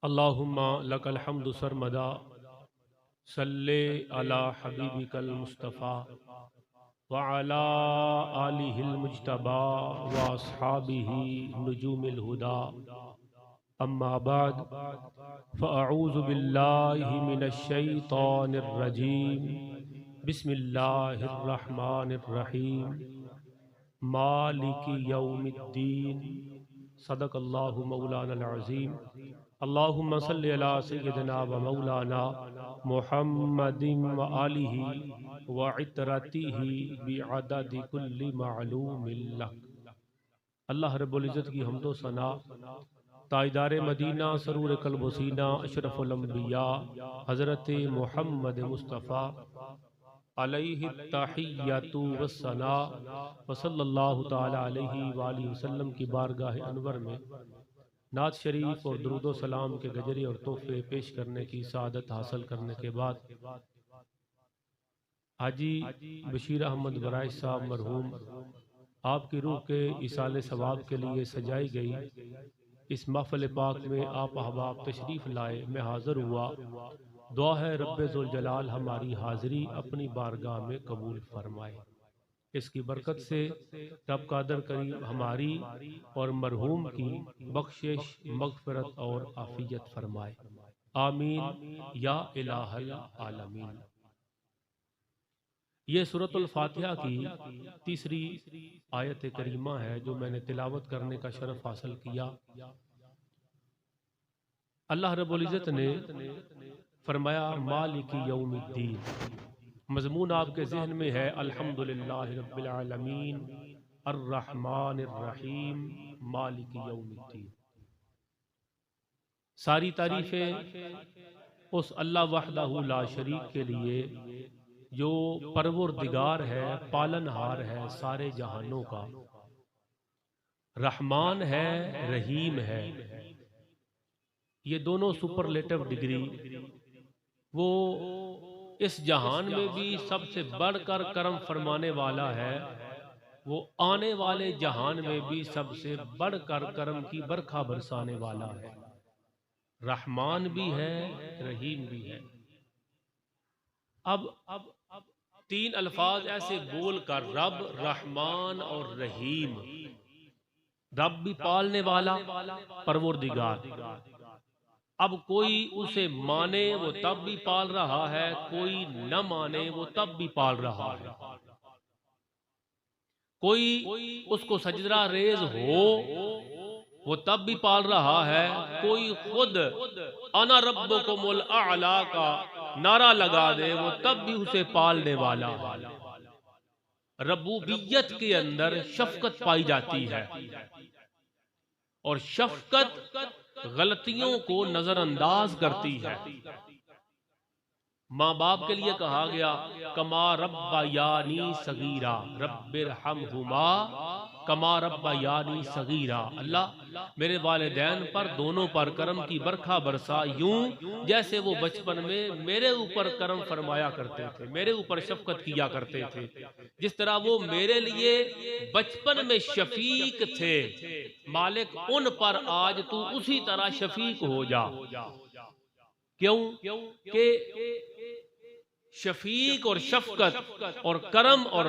अल्लाहुम्मा लकल हम्दु सरमदा सल्ले अला हबीबिकल मुस्तफ़ा व अला आलिहिल मुज्तबा व अस्हाबिही नुजूमिल हुदा अम्मा बाद फ़अऊज़ु बिल्लाहि मिनश शैतानिर रजीम बिस्मिल्लाहिर रहमानिर रहीम मालिकि यौमिद्दीन सदक़ल्लाहु मौलाना अज़ीम अल्लाहुम्मा सल्लि अला सय्यिदिना व मौलाना मुहम्मदिन व आलिहि व इतरतिहि बिअददि कुल्लि मालूमिन लक। अल्लाह रब्बुल इज़्ज़त की हम्दो सना, ताजदार मदीना सरूर कल्ब सीना अशरफुल अंबिया हज़रत मुहम्मद मुस्तफ़ा अलैहि तहिय्यतु वस्सना व सल्लल्लाहु तआला अलैहि व आलिहि वसल्लम की बारगाह अनवर में नात शरीफ और दुरूदो सलाम के गजरे और तोहफे पेश करने की सादत हासिल करने के बाद हाजी बशीर अहमद बराई साहब मरहूम आपकी रूह के इसाले सवाब के लिए सजाई गई इस महफिल पाक में आप अहबाब तशरीफ़ लाए, मैं हाज़िर हुआ। दुआ है रब्बे ज़ुल जलाल हमारी हाज़िरी अपनी बारगाह में कबूल फरमाए। इसकी बरकत से रब कादर करीम हमारी और मरहूम की बख्शिश, मगफरत और आफियत फरमाए। आमीन या इलाहल आलमीन। ये सूरतुल फातिहा की तीसरी आयत करीमा है जो मैंने तिलावत करने का शरफ हासिल किया। अल्लाह रब्बुल इज़्ज़त ने फरमाया मालिकी यौमिद्दीन। मज़मून आपके ज़हन में है अल्हम्दुलिल्लाहि रब्बिल आलमीन अर्रहमानिर रहीम मालिकी यौमिद्दीन। सारी तारीफ़ें उस अल्लाह वहदहू ला शरीक के लिए जो परवरदिगार है, पालनहार है सारे जहानों का, रहमान है, रहीम है। ये दोनों सुपरलेटिव डिग्री वो इस जहान में भी सबसे बढ़कर करम फरमाने वाला है, वो आने वाले जहान में भी सबसे बढ़कर करम की बरखा बरसाने वाला है। रहमान भी है, रहीम भी है। अब तीन अल्फाज ऐसे बोलकर रब, रहमान और रहीम, रब भी पालने वाला, परवरदिगार। अब कोई उसे माने वो तब भी पाल रहा है, कोई न माने वो तब भी पाल रहा है। कोई उसको सजदा रेज हो वो तब भी पाल रहा है, कोई खुद अना रब्बुकुमुल आला का नारा लगा दे वो तब भी उसे पालने वाला है। रबूबियत के अंदर शफकत पाई जाती है और शफकत गलतियों को नजरअंदाज करती है। माँ बाप के लिए कहा गया कमा रब्बयानी सगीरा रब्बिरहमहुमा कमा रब्बयानी सगीरा। अल्लाह मेरे वालिदैन पर दोनों पर करम की बरखा बरसा यूं जैसे वो बचपन में मेरे ऊपर करम फरमाया करते थे, मेरे ऊपर शफकत किया करते थे। जिस तरह वो मेरे लिए बचपन में शफीक थे, मालिक उन पर आज तू उसी तरह शफीक हो जा। क्यों कि शफीक और शफकत और करम और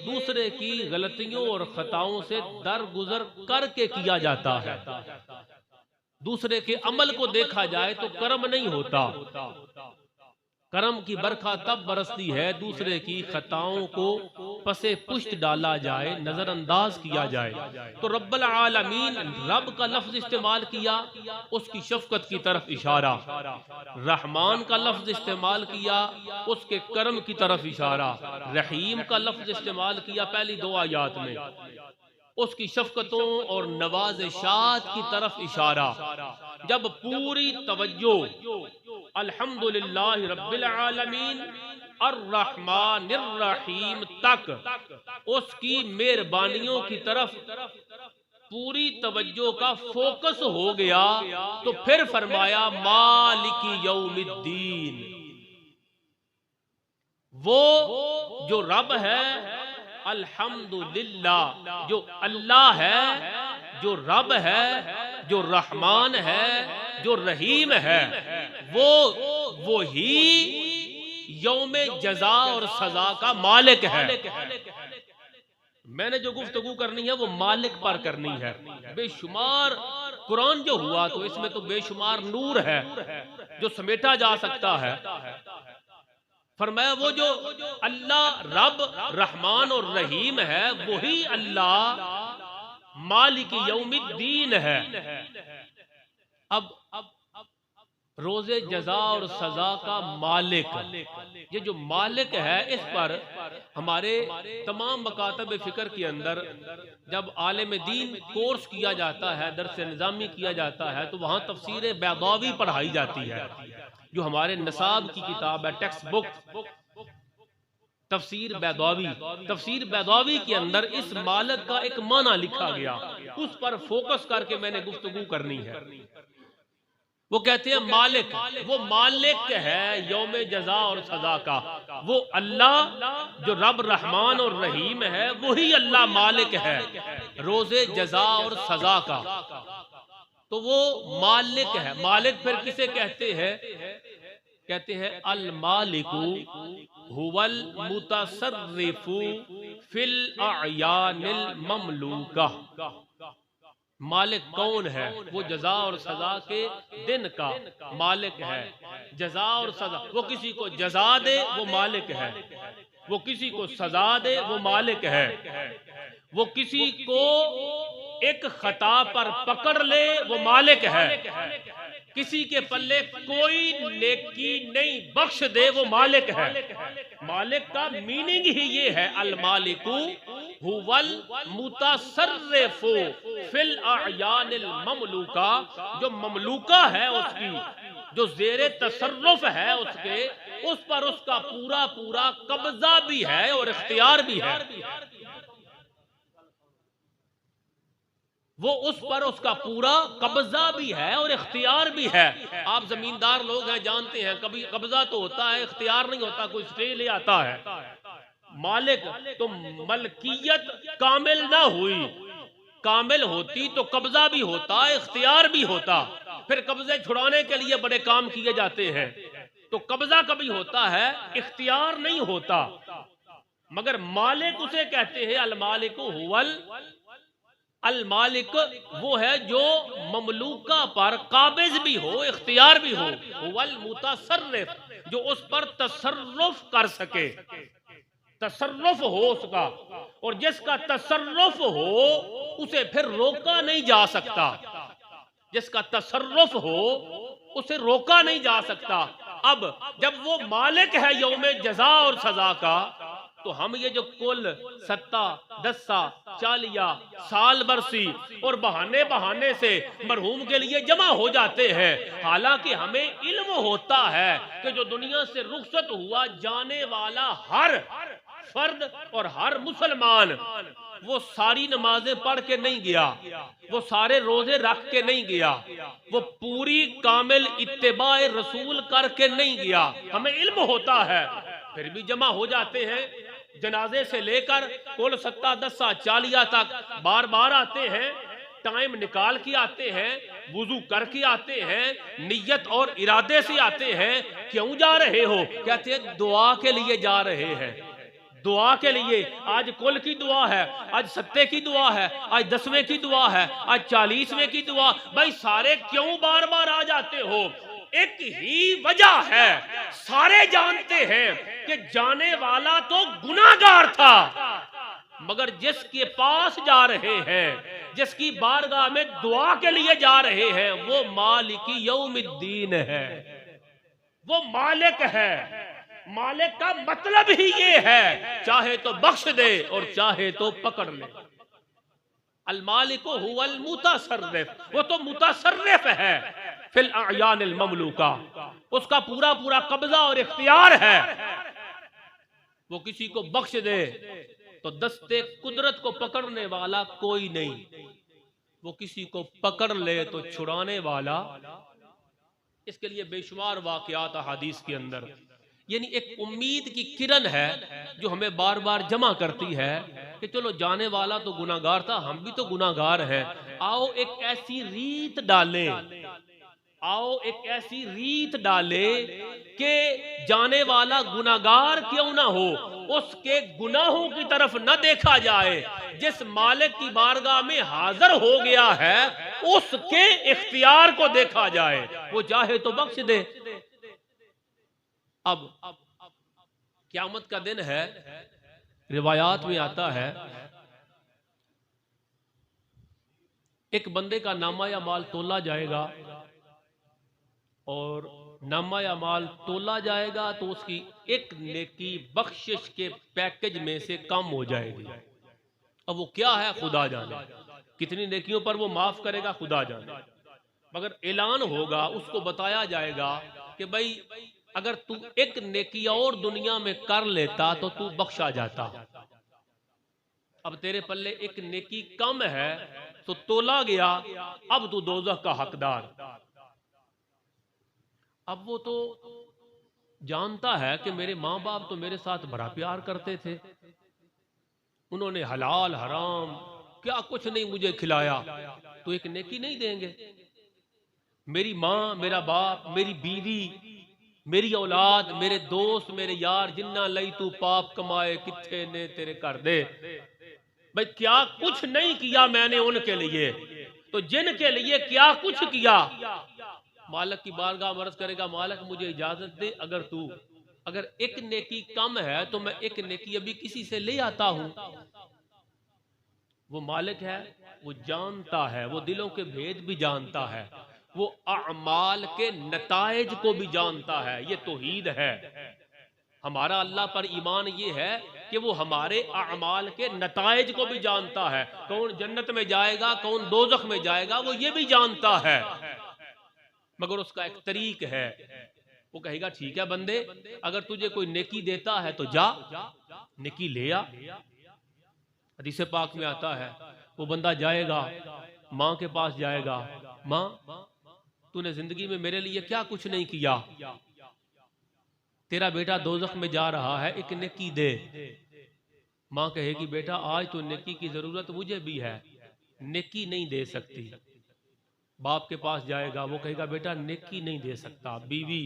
दूसरे की गलतियों और खताओं से दरगुजर करके किया जाता है। दूसरे के अमल को देखा जाए तो करम नहीं होता। करम की बरखा तब बरसती है दूसरे की खताओं को पसे पुष्ट डाला जाए, नजरअंदाज किया जाए। तो रब्बुल आलमीन रब का लफ्ज इस्तेमाल किया, उसकी शफकत की तरफ इशारा। रहमान का लफ्ज इस्तेमाल किया, उसके करम की तरफ इशारा। रहीम का लफ्ज इस्तेमाल किया पहली दो आयात में, उसकी शफकतों और नवाज़िशात की तरफ इशारा। जब पूरी तवज्जो अल्हम्दुलिल्लाह रब्बिल आलमीन अर्रहमानिर रहीम तक उसकी मेहरबानियों की तरफ पूरी तवज्जो का फोकस हो गया तो फिर फरमाया मालिकी यौमिद्दीन। वो जो रब है अल्हम्दुलिल्लाह, जो अल्लाह है, जो रब है जो रहमान है, जो रहीम है, वो ही यौमे जजा और सजा का मालिक है। मैंने जो गुफ्तगू करनी है वो मालिक पर करनी है। बेशुमार कुरान जो हुआ तो इसमें तो बेशुमार नूर है जो समेटा जा सकता है। फरमाया वो जो अल्लाह रब रहमान और रहीम है वही अल्लाह मालिक यौमिद्दीन है। अब रोजे जजा और सजा का मालिक, ये जो मालिक है इस पर हमारे तमाम मकातब फिक्र के अंदर जब आलिम दीन कोर्स किया जाता है, दर्स निज़ामी किया जाता है, तो वहाँ तफसीर बैदावी पढ़ाई जाती है जो हमारे निसाब की किताब है, टेक्स्ट बुक तफसीर बैदावी। तफसीर बैदावी के अंदर इस मालिक का एक माना लिखा गया, उस पर फोकस करके मैंने गुफ्तगू करनी है। वो कहते हैं मालिक, वो मालिक है यौमे जजा और सजा का। वो अल्लाह जो रब रहमान और रहीम है वही अल्लाह मालिक है रोजे जजा और सजा का। तो वो मालिक है। मालिक फिर किसे कहते हैं? कहते हैं अल मालिकु हुवल मुतसर्रिफु फिल अयानिल ममलूका। मालिक कौन है? वो जजा और सजा के दिन का मालिक है। जजा और सजा, वो किसी को जजा दे वो मालिक है, वो किसी को सजा दे वो मालिक है, वो किसी को एक खता पर पकड़ ले वो मालिक है, किसी के पल्ले कोई नेकी नहीं बख्श दे वो मालिक है। मालिक का मीनिंग ही ये है अल मालिकु हुवल मुतसर्रिफु फिल अयानिल ममलूका। जो ममलूका है उसकी, जो जेरे तसर्रुफ है उसके, उस पर उसका पूरा पूरा कब्जा भी है और इख्तियार भी है। वो उस पर उसका पूरा कब्जा भी है और इख्तियार भी है। आप जमींदार लोग हैं, जानते हैं कभी कब्जा तो होता है, इख्तियार नहीं होता, कोई स्टे ले आता है। मालिक तो मलकियत कामिल ना हुई, कामिल होती तो कब्जा भी होता, इख्तियार भी होता। फिर कब्जे छुड़ाने के लिए बड़े काम किए जाते हैं। तो कब्जा कभी होता है, इख्तियार नहीं होता। मगर मालिक उसे कहते हैं अल मालिक हुवल, अल मालिक वो है जो ममलूका पर काबिज भी हो, इख्तियार भी हो। हुवल मुतसर्रिफ, जो उस पर तसर्रुफ कर सके, तसर्रुफ हो उसका, और जिसका तसर्रुफ हो उसे फिर रोका नहीं जा सकता। जिसका तसर्रुफ हो उसे रोका नहीं जा सकता। अब जब वो मालिक है यौमे जजा और सजा का, तो हम ये जो कुल सत्ता, दस्सा, चालिया, साल बरसी और बहाने बहाने से मरहूम के लिए जमा हो जाते हैं, हालांकि हमें इल्म होता है कि जो दुनिया से रुखसत हुआ जाने वाला हर फर्द और हर मुसलमान वो सारी नमाजें पढ़ के नहीं गया, वो सारे रोजे रख के नहीं गया, वो पूरी कामिल इत्तिबाए रसूल करके नहीं गया। हमें इल्म होता है, फिर भी जमा हो जाते हैं। जनाजे से लेकर कुल सत्ता, दस्सा, चालिया तक बार बार आते हैं, टाइम निकाल के आते हैं, वुजू करके आते हैं, नियत और इरादे से आते हैं। क्यों जा रहे हो? कहते हैं दुआ के लिए जा रहे हैं, दुआ के लिए। आज कुल की दुआ है, आज सत्ते की दुआ है, आज 10वें की दुआ है, आज 40वें की दुआ। भाई सारे क्यों बार बार आ जाते हो? एक ही वजह है, सारे जानते हैं कि जाने वाला तो गुनाहगार था, मगर जिसके पास जा रहे हैं, जिसकी बारगाह में दुआ के लिए जा रहे हैं, वो मालिकी यौमिद्दीन है, वो मालिक है। मालिक का मतलब ही ये है, चाहे तो बख्श दे और चाहे तो पकड़ ले। अल मालिक हुवल मुतसर्रिफ, वो तो मुतसर्रिफ है फिल अयानिल ममलूका, उसका पूरा पूरा कब्जा और इख्तियार है। वो किसी को बख्श दे तो दस्ते कुदरत को पकड़ने वाला कोई नहीं, वो किसी को पकड़ ले तो छुड़ाने वाला। इसके लिए बेशुमार वाकयात हदीस के अंदर। यानी एक उम्मीद की किरण है जो हमें बार बार जमा करती है कि चलो जाने वाला तो गुनाहगार था, हम भी तो गुनाहगार हैं। आओ एक ऐसी रीत डालें, आओ एक ऐसी रीत डाले कि जाने वाला गुनाहगार क्यों ना हो, उसके गुनाहों की तरफ न देखा जाए। जिस मालिक की बारगाह में हाजिर हो गया है उसके इख्तियार को देखा जाए, वो चाहे तो बख्श दे। अब क़यामत का दिन है, रिवायात में आता है एक बंदे का नामा या माल तोला जाएगा, और नामा या माल तोला जाएगा तो उसकी एक नेकी बख्शिश के पैकेज में से कम हो जाएगी। अब वो क्या है खुदा जाने, कितनी नेकियों पर वो माफ करेगा खुदा जाने, मगर ऐलान होगा, उसको बताया जाएगा कि भाई अगर तू एक नेकी और दुनिया में कर लेता तो तू बख्शा जाता। अब तेरे पल्ले एक नेकी कम है तो तोला गया, अब तू दोज़ख का हकदार। अब वो तो जानता है कि मेरे माँ बाप तो मेरे साथ बड़ा प्यार करते थे, उन्होंने हलाल हराम क्या कुछ नहीं मुझे खिलाया, तो एक नेकी नहीं देंगे। मेरी माँ, मेरा बाप, मेरी बीवी, मेरी औलाद, मेरे दोस्त, मेरे यार, जिन्ना लई तू पाप कमाए किथे ने तेरे कर दे। भाई क्या कुछ नहीं किया मैंने उनके लिए, तो जिनके लिए क्या कुछ किया। मालिक की बारगाह में अर्ज करेगा, मालिक मुझे इजाजत दे, अगर एक नेकी कम है तो मैं एक नेकी अभी किसी से ले आता हूं। वो मालिक है, वो जानता है, वो दिलों के भेद भी जानता है, वो अमाल के नताइज को भी जानता है। ये तौहीद है। हमारा अल्लाह पर ईमान ये है कि वो हमारे अमाल के नताइज को भी जानता है। कौन जन्नत में जाएगा, कौन दोज़ख में जाएगा, वो ये भी जानता है, मगर उसका एक तरीक है। वो कहेगा ठीक है बंदे, अगर तुझे कोई नेकी देता है तो जा नेकी ले आ। हदीस पाक में आता है वो बंदा जाएगा, माँ के पास जाएगा, माँ तूने जिंदगी में मेरे लिए क्या कुछ नहीं किया, तेरा बेटा दोज़ख में जा रहा है, एक नेकी दे। माँ कहेगी बेटा आज तो नेकी की जरूरत मुझे भी है, नेकी नहीं दे सकती। बाप के पास जाएगा, वो कहेगा बेटा नेकी नहीं दे सकता। बीवी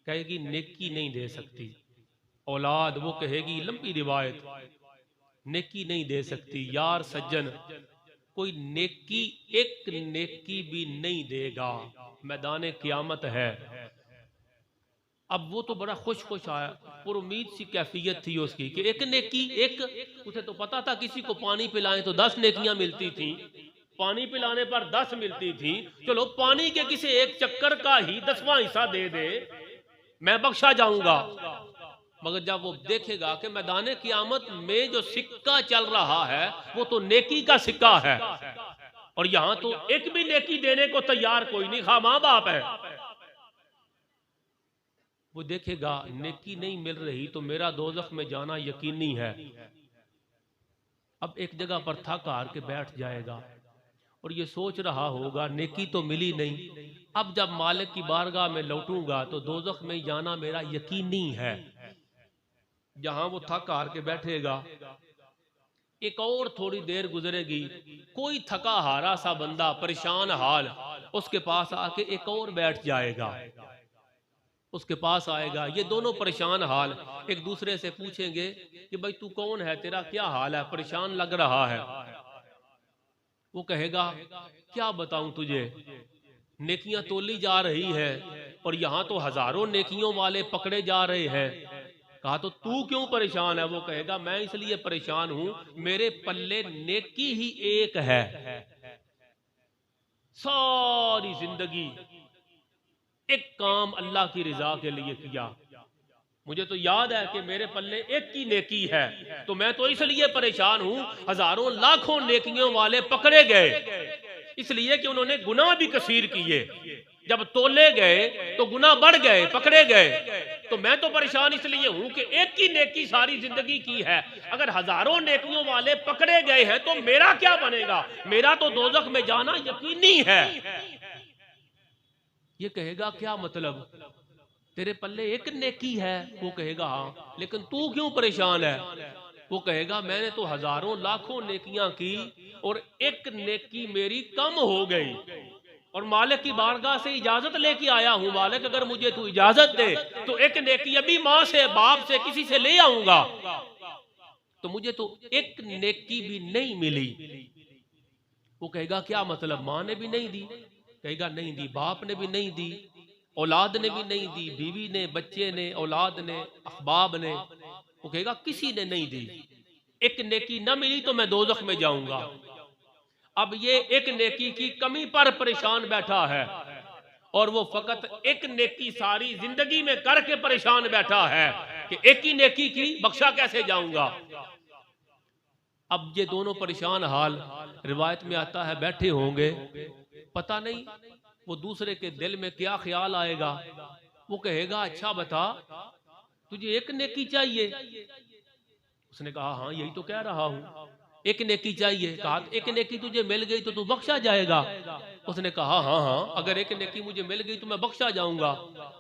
कहेगी नेकी नहीं दे सकती। औलाद वो कहेगी, लंबी रिवायत, नेकी नहीं दे सकती। यार सज्जन कोई नेकी, एक नेकी भी नहीं देगा। मैदान क़यामत है। अब वो तो बड़ा खुश खुश आया, पर उम्मीद सी कैफियत थी उसकी कि एक नेकी, एक उसे तो पता था किसी को पानी पिलाएं तो 10 नेकियां मिलती थी, पानी पिलाने पर 10 मिलती थी। चलो पानी के किसी एक चक्कर का ही 10वां हिस्सा दे दे, मैं बख्शा जाऊंगा। मगर जब वो देखेगा कि मैदान क़यामत में जो सिक्का चल रहा है वो तो नेकी का सिक्का है, और यहां तो एक भी नेकी देने को तैयार कोई नहीं, खा मां बाप है। वो देखेगा नेकी नहीं मिल रही तो मेरा दोज़ख में जाना यकीनी है। अब एक जगह पर थक हार के बैठ जाएगा और ये सोच रहा होगा नेकी तो मिली नहीं, अब जब मालिक की बारगाह में लौटूंगा तो दोज़ख में जाना मेरा यकीनी है। जहां वो थक हार के बैठेगा, एक और थोड़ी देर गुजरेगी, कोई थका हारा सा बंदा परेशान हाल उसके पास आके एक और बैठ जाएगा। उसके पास आएगा, ये दोनों परेशान हाल एक दूसरे से पूछेंगे कि भाई तू कौन है, तेरा क्या हाल है, परेशान लग रहा है। वो कहेगा क्या बताऊं तुझे, नेकियां तोली जा रही है और यहां तो हजारों नेकियों वाले पकड़े जा रहे हैं। कहा तो तू क्यों परेशान है। वो कहेगा मैं इसलिए परेशान हूं, मेरे पल्ले नेकी ही एक है, सारी जिंदगी एक काम अल्लाह की रिजा के लिए किया। मुझे तो याद है कि मेरे पल्ले एक ही नेकी है, तो मैं तो इसलिए परेशान हूं, हजारों लाखों नेकियों वाले पकड़े गए इसलिए कि उन्होंने गुनाह भी कसीर किए। जब तोले गए तो गुनाह बढ़ गए, पकड़े गए, तो मैं तो परेशान इसलिए हूं कि एक ही नेकी सारी जिंदगी की है। अगर हजारों नेकियों वाले पकड़े गए हैं तो मेरा क्या बनेगा, मेरा तो दोज़ख में जाना यकीनी है। ये कहेगा क्या मतलब, तेरे पल्ले एक नेकी है? वो कहेगा हाँ। लेकिन तू क्यों परेशान है? वो कहेगा मैंने तो हजारों लाखों नेकियां की और एक नेकी मेरी कम हो गई और मालिक की बारगाह से इजाजत लेके आया हूं। मालिक अगर मुझे तू इजाजत दे तो एक नेकी अभी माँ से, बाप से, किसी से ले आऊंगा। तो मुझे तो एक नेकी भी नहीं मिली। वो कहेगा क्या मतलब? माँ ने भी नहीं दी? कहेगा नहीं दी। बाप ने भी नहीं दी, औलाद ने भी नहीं दी, बीवी ने, बच्चे ने, औलाद ने, अहबाब ने। वो कहेगा किसी ने नहीं दी। एक नेकी न मिली तो मैं दोज़ख में जाऊंगा। अब ये एक नेकी की कमी पर परेशान बैठा है और वो फकत एक नेकी सारी जिंदगी में करके परेशान बैठा है कि एक ही नेकी की, बख्शा कैसे जाऊंगा। अब ये दोनों परेशान हाल, रिवायत में आता है बैठे होंगे, पता नहीं वो दूसरे के दिल में क्या ख्याल आएगा। वो कहेगा अच्छा बता, तुझे एक नेकी चाहिए? उसने कहा हाँ यही तो कह रहा हूं, एक नेकी चाहिए। कहा एक नेकी तुझे मिल गई तो तू बख्शा जाएगा? उसने कहा हाँ हाँ, अगर एक नेकी मुझे मिल गई तो मैं बख्शा जाऊंगा।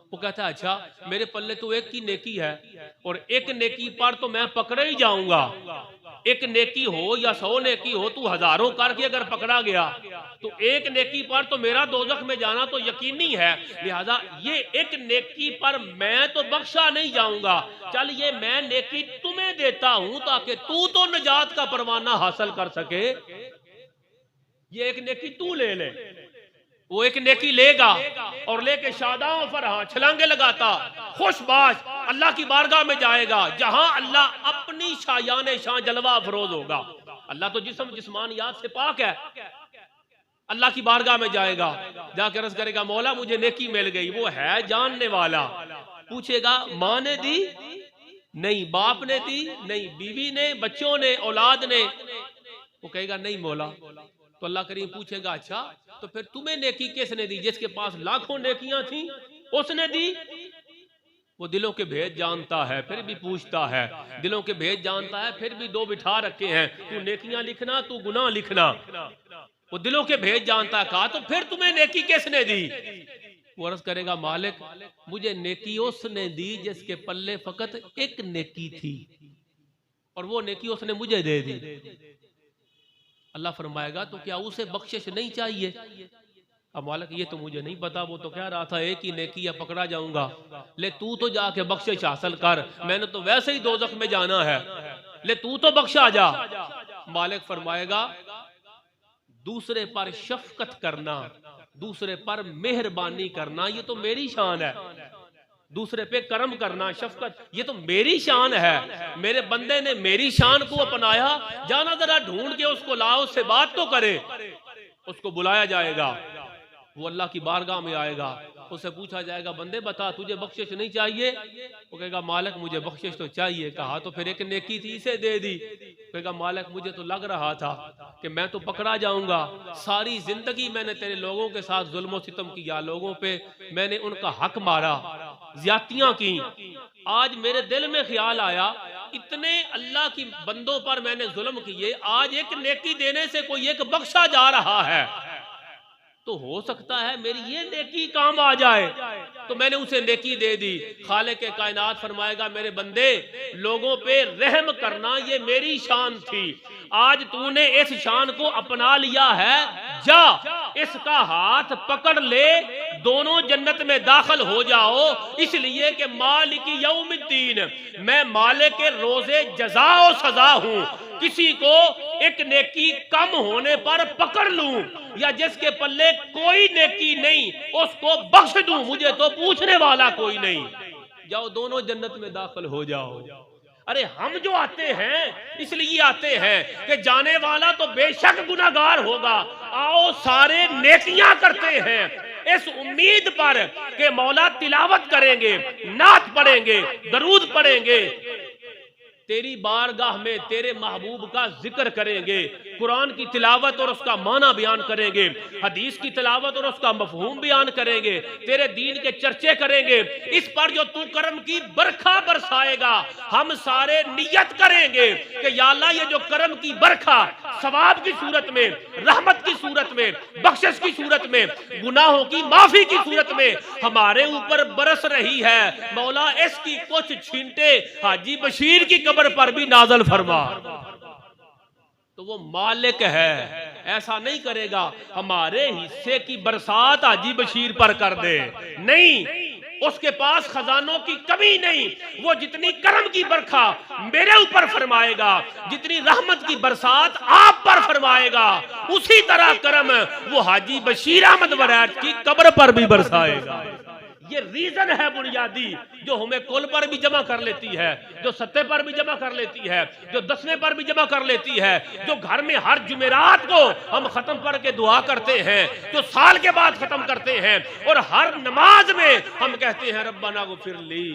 वो कहता है अच्छा मेरे पल्ले तो एक ही नेकी है और एक नेकी पर तो मैं पकड़ा ही जाऊंगा। एक नेकी हो या 100 नेकी हो, तू हजारों करके अगर पकड़ा गया तो एक नेकी पर तो मेरा दोज़ख में जाना तो यकीनी है। लिहाजा ये एक नेकी पर मैं तो बख्शा नहीं जाऊंगा। चल ये मैं नेकी तुम्हें देता हूं ताकि तू तो निजात का परवाना हासिल कर सके। ये एक नेकी तू ले ले। वो एक नेकी लेगा और लेके शादाओं पर छलांगे लगाता खुशबाश अल्लाह की बारगाह में जाएगा, जहां अल्लाह अपनी शायान शान जलवा अफरोज होगा। अल्लाह तो जिस्मानियात से पाक है। अल्लाह की बारगाह में जाएगा, जाकर अर्ज करेगा मौला मुझे नेकी मिल गई। वो है जानने वाला। पूछेगा माँ ने दी? नहीं। बाप ने दी? नहीं। बीवी ने, बच्चों ने, औलाद ने? वो कहेगा नहीं मौला। तो अल्लाह करीम पूछेगा अच्छा तो फिर तुम्हें नेकी किसने दी? जिसके पास लाखों नेकियां थी उसने दी? वो दिलों के भेद जानता है फिर भी पूछता है। दिलों के भेद जानता है फिर भी दो बिठा रखे हैं, तू नेकियां लिखना, तू गुनाह लिखना। वो दिलों के भेद जानता है। कहा तो फिर तुम्हें नेकी किसने दी? वो अर्ज करेगा मालिक मुझे नेकी उसने दी जिसके पल्ले फकत एक नेकी थी और वो नेकी उसने मुझे दे दी। अल्लाह फरमाएगा तो क्या उसे बख्शिश नहीं चाहिए? अब मालिक ये तो मुझे नहीं पता, वो तो कह रहा था एक ही नेकी या पकड़ा जाऊंगा। ले तू तो जाके बख्शिश हासिल कर, मैंने तो वैसे ही दोज़ख में जाना है, ले तू तो बख्शा जा। मालिक फरमाएगा दूसरे पर शफकत करना, दूसरे पर मेहरबानी करना ये तो मेरी शान है। दूसरे पे करम करना, शफकत, ये तो मेरी शान है। मेरे बंदे ने मेरी शान को अपनाया, जाना जरा ढूंढ के उसको लाओ, उससे बात तो करे। उसको बुलाया जाएगा, वो अल्लाह की बारगाह में आएगा, उससे पूछा जाएगा बंदे बता तुझे बख्शिश नहीं चाहिए? वो कहेगा मालिक मुझे बख्शिश तो चाहिए। कहा तो फिर एक नेकी थी इसे दे दी। कहेगा मालिक मुझे तो लग रहा था कि मैं तो पकड़ा जाऊंगा। सारी जिंदगी मैंने तेरे लोगों के साथ जुल्म सितम किया, लोगों पे मैंने उनका हक मारा, ज्यादतियां की। आज मेरे दिल में ख्याल आया इतने अल्लाह की बंदों पर मैंने जुल्म किए, आज एक नेकी देने से कोई एक बख्शा जा रहा है तो हो सकता है मेरी ये नेकी काम आ जाए, तो मैंने उसे नेकी दे दी। खालिक के कायनात फरमाएगा मेरे बंदे लोगों पे रहम करना ये मेरी शान थी, आज तूने इस शान को अपना लिया है, जा इसका हाथ पकड़ ले, दोनों जन्नत में दाखिल हो जाओ। इसलिए कि मालिक यौमिद्दीन, मैं मालिक के रोजे जजा और सजा हूं। किसी को एक नेकी कम होने पर पकड़ लूं या जिसके पल्ले कोई नेकी नहीं उसको बख्श दूं, मुझे तो पूछने वाला कोई नहीं। जाओ दोनों जन्नत में दाखिल हो जाओ। अरे हम जो आते हैं इसलिए आते हैं कि जाने वाला तो बेशक गुनाहगार होगा, आओ सारे नेकियां करते हैं इस उम्मीद पर कि मौला तिलावत करेंगे, नात पढ़ेंगे, दरूद पढ़ेंगे, तेरी बारगाह में तेरे महबूब का जिक्र करेंगे, कुरान की तिलावत और उसका माना बयान करेंगे, हदीस की तिलावत और उसका मफहूम बयान करेंगे, तेरे दीन के चर्चे करेंगे। इस पर जो तू करम की बरखा बरसाएगा हम सारे नियत करेंगे कि या अल्लाह ये जो करम की बरखा सवाब की सूरत में, रहमत की सूरत में, बख्शिश की सूरत में, गुनाहों की माफी की सूरत में हमारे ऊपर बरस रही है। मौला इसकी कुछ छींटे हाजी बशीर की कब्र पर भी नाज़िल फरमा। तो वो मालिक है, ऐसा नहीं करेगा हमारे हिस्से की बरसात हाजी बशीर पर कर दे, नहीं, उसके पास खजानों की कमी नहीं। वो जितनी करम की बरखा मेरे ऊपर फरमाएगा, जितनी रहमत की बरसात आप पर फरमाएगा, उसी तरह करम वो हाजी बशीर अहमद वरैठ की कब्र पर भी बरसाएगा। ये रीजन है बुनियादी, जो हमें कुल पर भी जमा कर लेती है, जो सत्ते पर भी जमा कर लेती है, जो दसवें पर भी जमा कर लेती है, जो घर में हर जुमेरात को हम खत्म पढ़ के दुआ करते हैं, जो साल के बाद खत्म करते हैं, और हर नमाज में हम कहते हैं रब्बना गुफिरली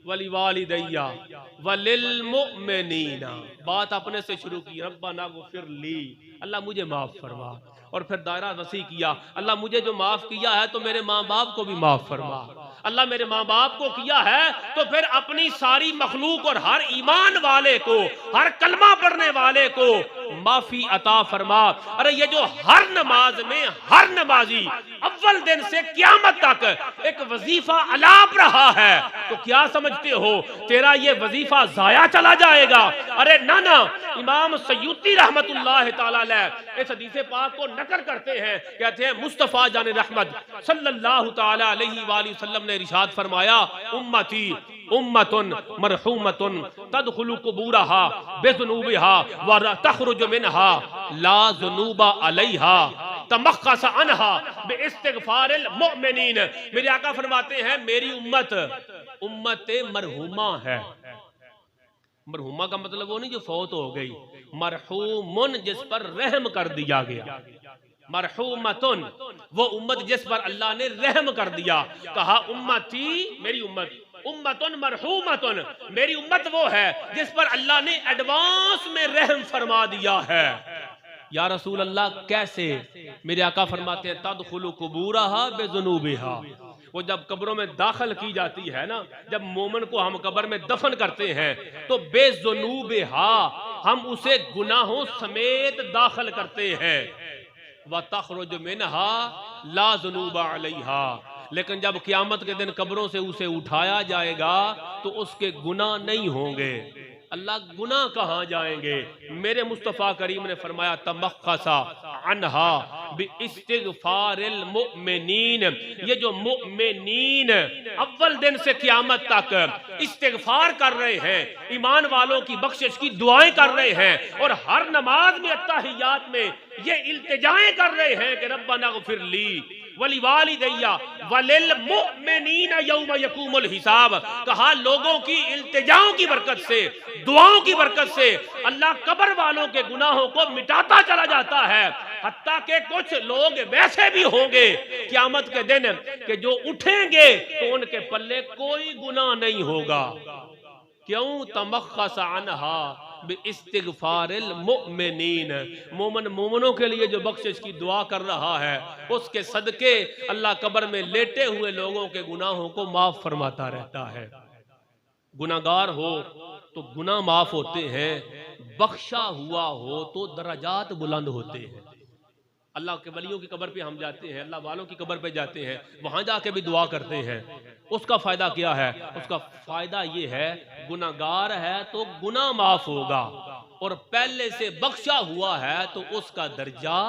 वली वालिदैया वलिल मुमिनीना। बात अपने से शुरू की, रब्बना गुफिरली, अल्लाह मुझे माफ फरमा, और फिर दायरा वसी किया, अल्लाह मुझे जो माफ किया है तो मेरे माँ बाप को भी माफ फरमा। अल्लाह मेरे माँ बाप को किया है तो फिर अपनी सारी मखलूक और हर ईमान वाले को, हर कलमा पढ़ने वाले को माफी अता फरमा। अरे ये जो हर नमाज में हर नमाजी अव्वल दिन से क़यामत तक एक वजीफा अलाप रहा है, तो क्या समझते हो तेरा ये वजीफा जाया चला जाएगा? अरे ना ना, इमाम सयूती रहमतुल्लाह ताला अलैह इस हदीस पाक को नकल करते हैं, कहते हैं मुस्तफा जान रहमत सल्लल्लाहु ताला अलैहि वसल्लम ने इरशाद फरमाया, उम्मती उम्मतुन मरहूमतुन तदखुलु कुबूरहा बिज़ुनूबिहा व तखरुजु मिनहा ला ज़ुनूबा अलैहा तमक्कस अनहा बिइस्तिग़फारिल मुमिनीन। मेरे आका फरमाते हैं मेरी उम्मत उम्मत मरहूमा है। मरहूमा का मतलब वो नहीं जो फौत हो गई, मरहूमुन जिस पर रहम कर दिया गया, मरहूमतुन वो उम्मत जिस पर अल्लाह ने रहम कर दिया। कहा उम्मती मेरी उम्मत, उम्मतुन मरहूमतुन मेरी उम्मत वो है जिस पर अल्लाह ने एडवांस में रहम फरमा दिया है। या रसूल अल्लाह कैसे? मेरे आका फरमाते हैं तदखुलु कुबूरहा बिज़ुनूबिहा, वो जब कब्रों में दाखिल की जाती है ना, जब मोमिन को हम कब्र में दफन करते हैं तो बेजुनूबिहा हम उसे गुनाहों समेत दाखिल करते हैं, व तखरुज मिनहा ला ज़ुनूबा अलैहा, लेकिन जब क़यामत के दिन कब्रों से उसे उठाया जाएगा तो उसके गुनाह नहीं होंगे। अल्लाह गुनाह कहाँ जाएंगे? मेरे मुस्तफ़ा करीम ने फरमाया तमक्कसा अनहा बिइस्तिग़फारिल मुमिनीन, ये जो मुमिनीन अव्वल दिन से क़यामत तक इस्तिग़फार कर रहे हैं, ईमान वालों की बख्शिश की दुआएं कर रहे हैं, और हर नमाज में अत्तहियात में ये इल्तिजाएं कर रहे हैं कि रब्बना ग़फिरली वली वालिदैया वलिल मुमिनीना यौम यक़ूमुल हिसाब। कहा लोगों की इल्तिजाओं की बरकत से, दुआओं की बरकत से अल्लाह कब्र वालों के गुनाहों को मिटाता चला जाता है। हत्ता के कुछ लोग वैसे भी होंगे क़यामत के दिन कि जो उठेंगे तो उनके पल्ले कोई गुनाह नहीं होगा। क्यों? तमक्कस अनहा बिइस्तिग़फारिल मुमिनीन, मोमिन मोमिनों के लिए जो बख्शिश की दुआ कर रहा है उसके सदके अल्लाह कब्र में लेटे हुए लोगों के गुनाहों को माफ फरमाता रहता है। गुनाहगार हो तो गुनाह माफ होते हैं, बख्शा हुआ हो तो दराजात बुलंद होते हैं। अल्लाह के वलियों की कब्र पे हम जाते हैं, अल्लाह वालों की कब्र पे जाते हैं, वहां जाके भी दुआ करते हैं। उसका फायदा क्या है? उसका फायदा ये है गुनाहगार है तो गुनाह माफ होगा, और पहले से बख्शा हुआ है तो उसका दर्जा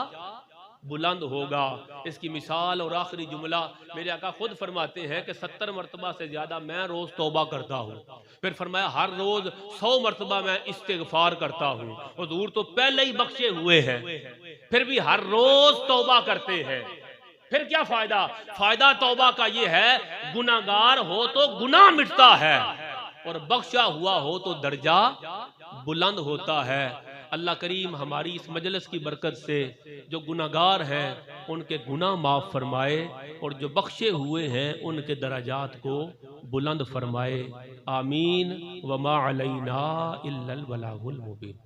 बुलंद होगा। इसकी मिसाल और आखिरी जुमला मेरे आका खुद फरमाते हैं कि 70 मरतबा से ज्यादा मैं रोज तौबा करता हूँ। फिर फरमाया हर रोज 100 मरतबा मैं इस्तिग़फार करता हूँ। हुज़ूर तो पहले ही बख्शे हुए हैं, फिर भी हर रोज तौबा करते हैं। फिर क्या फायदा? फायदा तौबा का ये है गुनाहगार हो तो गुनाह मिटता है, और बख्शा हुआ हो तो दर्जा बुलंद होता है। अल्लाह करीम हमारी इस मजलिस की बरकत से जो गुनाहगार हैं उनके गुनाह माफ फरमाए, और जो बख्शे हुए हैं उनके दराजात को बुलंद फरमाए। आमीन। वमा अलैना इल्लल बलागुल मुबीन।